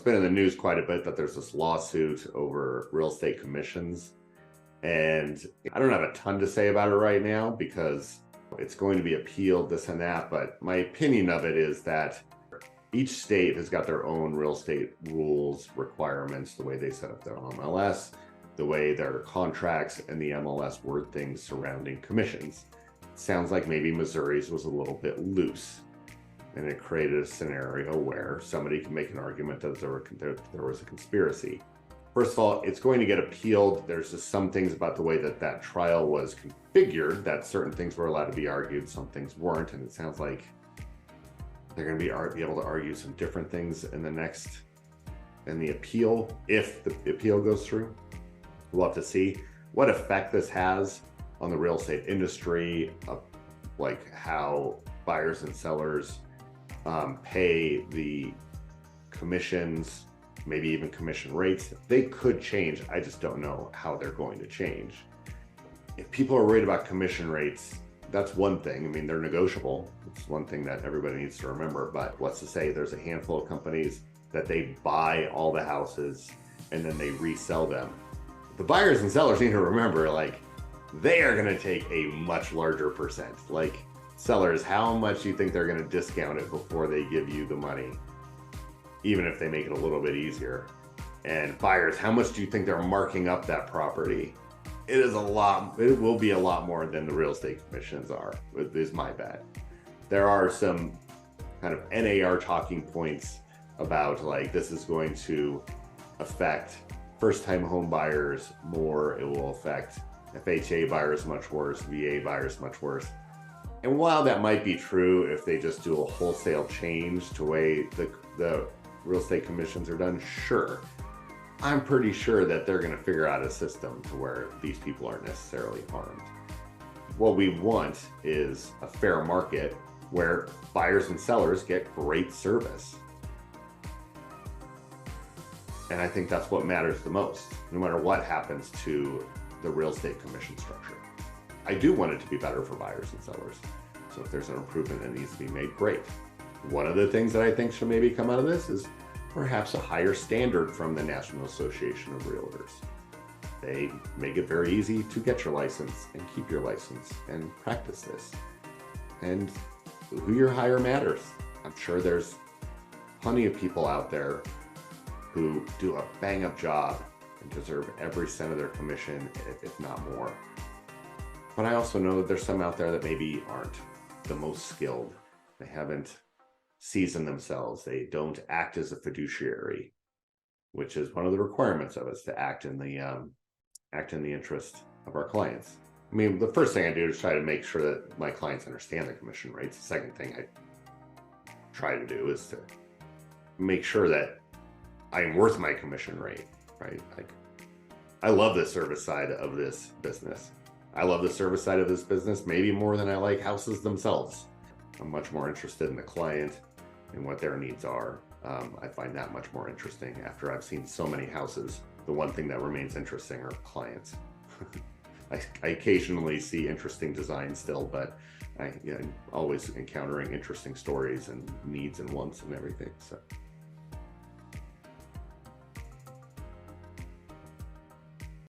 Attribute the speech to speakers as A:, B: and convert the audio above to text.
A: It's been in the news quite a bit that there's this lawsuit over real estate commissions. And I don't have a ton to say about it right now because it's going to be appealed, this and that. But my opinion of it is that each state has got their own real estate rules, requirements, the way they set up their MLS, the way their contracts and the MLS word things surrounding commissions. It sounds like maybe Missouri's was a little bit loose. And it created a scenario where somebody can make an argument that there was a conspiracy. First of all, it's going to get appealed. There's just some things about the way that trial was configured, that certain things were allowed to be argued, some things weren't, and it sounds like they're going to be able to argue some different things in the appeal, if the appeal goes through. We'll have to see what effect this has on the real estate industry, like how buyers and sellers pay the commissions, maybe even commission rates. They could change. I just don't know how they're going to change. If people are worried about commission rates, that's one thing. I mean, they're negotiable. It's one thing that everybody needs to remember. But what's to say there's a handful of companies that they buy all the houses and then they resell them. The buyers and sellers need to remember, like, they are going to take a much larger percent. Like, sellers, how much do you think they're going to discount it before they give you the money, even if they make it a little bit easier? And buyers, how much do you think they're marking up that property? It is a lot. It will be a lot more than the real estate commissions are, is my bet. There are some kind of NAR talking points about, like, this is going to affect first-time home buyers more. It will affect FHA buyers much worse, VA buyers much worse. And while that might be true, if they just do a wholesale change to the way the real estate commissions are done, sure. I'm pretty sure that they're going to figure out a system to where these people aren't necessarily harmed. What we want is a fair market where buyers and sellers get great service. And I think that's what matters the most, no matter what happens to the real estate commission structure. I do want it to be better for buyers and sellers. So if there's an improvement that needs to be made, great. One of the things that I think should maybe come out of this is perhaps a higher standard from the National Association of Realtors. They make it very easy to get your license and keep your license and practice this. And who you hire matters. I'm sure there's plenty of people out there who do a bang-up job and deserve every cent of their commission, if not more. But I also know that there's some out there that maybe aren't the most skilled. They haven't seasoned themselves. They don't act as a fiduciary, which is one of the requirements of us, to act in the interest of our clients. I mean, the first thing I do is try to make sure that my clients understand the commission rates. The second thing I try to do is to make sure that I am worth my commission rate, right? Like, I love the service side of this business. I love the service side of this business maybe more than I like houses themselves. I'm much more interested in the client and what their needs are. I find that much more interesting after I've seen so many houses. The one thing that remains interesting are clients. I occasionally see interesting designs still, but I'm always encountering interesting stories and needs and wants and everything. So.